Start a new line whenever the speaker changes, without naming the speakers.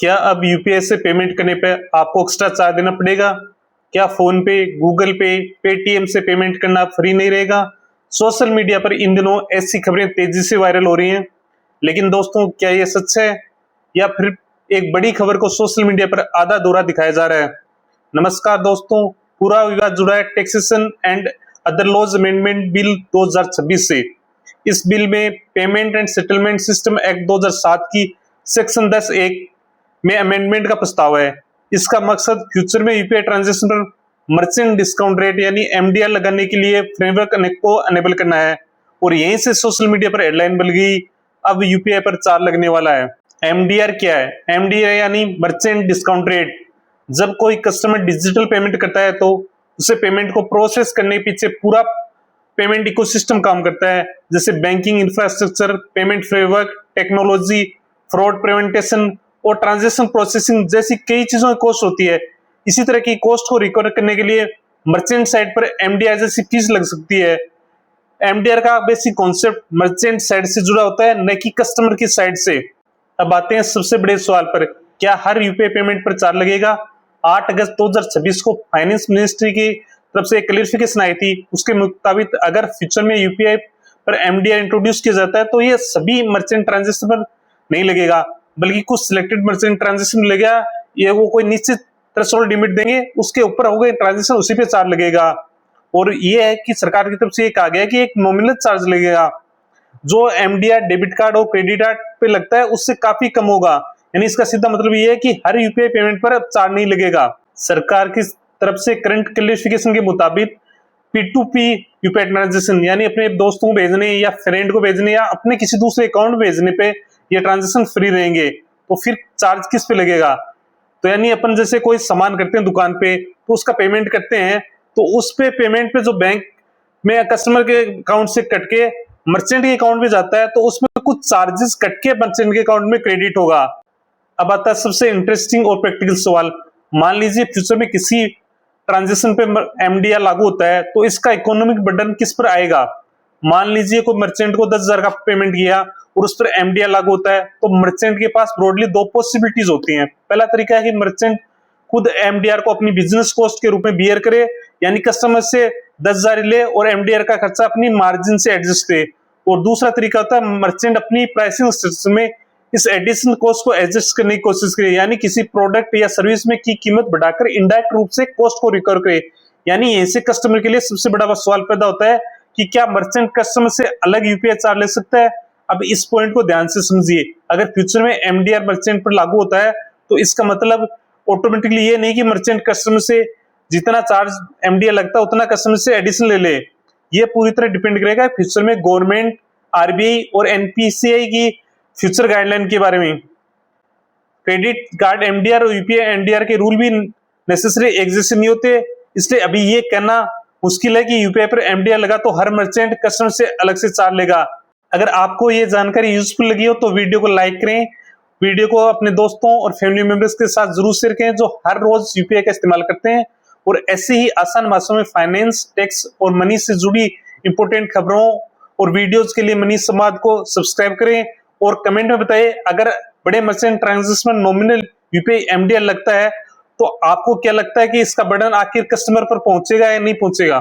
क्या अब यूपीआई से पेमेंट करने पे आपको एक्स्ट्रा चार्ज देना पड़ेगा? क्या फोन पे, गूगल पे, पेटीएम से पेमेंट करना फ्री नहीं रहेगा? सोशल मीडिया पर इन दिनों ऐसी खबरें तेजी से वायरल हो रही हैं, लेकिन दोस्तों क्या ये सच है या फिर एक बड़ी खबर को सोशल मीडिया पर आधा अधूरा दिखाया जा रहा है? नमस्कार दोस्तों, पूरा विवाद जुड़ा है taxation and other laws amendment bill 2026 से। इस बिल में payment and settlement system act 2007 की सेक्शन 10(1) में अमेंडमेंट का प्रस्ताव है। इसका मकसद फ्यूचर में यूपीआई ट्रांजैक्शन पर मर्चेंट डिस्काउंट रेट यानी एमडीआर लगाने के लिए फ्रेमवर्क को अनेबल करना है। और यहीं से सोशल मीडिया पर हेडलाइन बन गई, अब यूपीआई पर चार्ज लगने वाला है। एमडीआर क्या है? एमडीआर यानी मर्चेंट डिस्काउंट रेट। जब कोई कस्टमर डिजिटल पेमेंट करता है तो उसे पेमेंट को प्रोसेस करने के पीछे पूरा पेमेंट इकोसिस्टम काम करता है, जैसे banking infrastructure, payment framework, technology, fraud prevention और ट्रांजैक्शन प्रोसेसिंग जैसी कई चीजों की कॉस्ट होती है। इसी तरह की कॉस्ट को रिकवर करने के लिए मर्चेंट साइड पर एमडीआर जैसी फीस लग सकती है। एमडीआर का बेसिक कॉन्सेप्ट मर्चेंट साइड से जुड़ा होता है, न कि कस्टमर की साइड से। अब आते हैं सबसे बड़े सवाल पर, क्या हर यूपीआई पेमेंट पर चार्ज लगेगा? 8 अगस्त 2026 को फाइनेंस मिनिस्ट्री की तरफ से एक क्लियरिफिकेशन आई थी। उसके मुताबिक अगर फ्यूचर में यूपीआई पर एमडीआर इंट्रोड्यूस किया जाता है तो ये सभी मर्चेंट ट्रांजैक्शन पर नहीं लगेगा, बल्कि कुछ सिलेक्टेड मर्चेंट ट्रांजैक्शन लगेगा। ये वो कोई निश्चित थ्रेशोल्ड लिमिट देंगे, उसके ऊपर हो गए ट्रांजैक्शन, उसी पे चार्ज लगेगा। और ये है कि सरकार की तरफ से ये कहा गया कि एक नॉमिनल चार्ज लगेगा, जो एमडीआर डेबिट कार्ड और क्रेडिट कार्ड पे लगता है उससे काफी कम होगा। यानी इसका सीधा मतलब ये है कि हर यूपीआई पेमेंट पर अब चार्ज नहीं लगेगा। सरकार की तरफ से करंट क्लेरिफिकेशन के मुताबिक P2P यूपीआई ट्रांजैक्शन यानी अपने दोस्तों को भेजने या फ्रेंड को भेजने या अपने किसी दूसरे अकाउंट भेजने पे ये ट्रांजैक्शन फ्री रहेंगे। तो फिर चार्ज किस पे लगेगा? तो यानी अपन जैसे कोई सामान करते हैं दुकान पे, तो उसका पेमेंट करते हैं, तो उस पे पेमेंट पे जो बैंक में कस्टमर के अकाउंट से कट के मर्चेंट के अकाउंट में जाता है, तो उसमें कुछ चार्जेस कट के मर्चेंट के अकाउंट में क्रेडिट होगा। अब आता है सबसे इंटरेस्टिंग और प्रैक्टिकल सवाल। मान लीजिए फ्यूचर में किसी ट्रांजैक्शन पे एमडीआर लागू होता है, तो इसका इकोनॉमिक बर्डन किस पर आएगा? मान लीजिए कोई मर्चेंट को 10,000 का पेमेंट किया और उस पर एमडीआर लागू होता है, तो मर्चेंट के पास ब्रॉडली दो पॉसिबिलिटीज होती हैं। पहला तरीका है कि मर्चेंट खुद एमडीआर को अपनी बिजनेस कॉस्ट के रूप में बियर करे, यानी कस्टमर से 10,000 ले और एमडीआर का खर्चा अपनी मार्जिन से एडजस्ट करे। और दूसरा तरीका होता है मर्चेंट अपनी प्राइसिंग स्ट्रक्चर में इस एडिशनल कॉस्ट को एडजस्ट करने की कोशिश करे, यानी किसी प्रोडक्ट या सर्विस में की कीमत बढ़ाकर इनडायरेक्ट रूप से कॉस्ट को रिकवर करे। यानी ऐसे कस्टमर के लिए सबसे बड़ा सवाल पैदा होता है कि क्या मर्चेंट कस्टमर से अलग यूपीआई चार्ज ले सकता है? अब इस पॉइंट को ध्यान से समझिए। अगर फ्यूचर में एमडीआर मर्चेंट पर लागू होता है, तो इसका मतलब ऑटोमेटिकली ये नहीं कि मर्चेंट कस्टमर से जितना चार्ज एमडीआर लगता है उतना कस्टमर से एडिशनल ले ले। ये पूरी तरह डिपेंड करेगा फ्यूचर में गवर्नमेंट, आरबीआई और एनपीसीआई की फ्यूचर गाइडलाइन के बारे में। क्रेडिट कार्ड एमडीआर और यूपीआई एमडीआर के रूल भी नेसेसरी एक जैसे नहीं होते, इसलिए अभी ये कहना मुश्किल है कि यूपीआई पर एमडीआर लगा तो हर मर्चेंट कस्टमर से अलग से चार्ज लेगा। अगर आपको ये जानकारी यूजफुल लगी हो तो वीडियो को लाइक करें, वीडियो को अपने दोस्तों और फैमिली मेंबर्स के साथ जरूर शेयर करें जो हर रोज यूपीआई का इस्तेमाल करते हैं। और ऐसे ही आसान भाषा में फाइनेंस, टैक्स और मनी से जुड़ी इंपोर्टेंट खबरों और वीडियोज के लिए मनी संवाद को सब्सक्राइब करें और कमेंट में बताइए अगर बड़े मर्चेंट ट्रांजैक्शन में नॉमिनल यूपीआई एमडीआर लगता है तो आपको क्या लगता है कि इसका बर्डन आखिर कस्टमर पर पहुंचेगा या नहीं पहुंचेगा?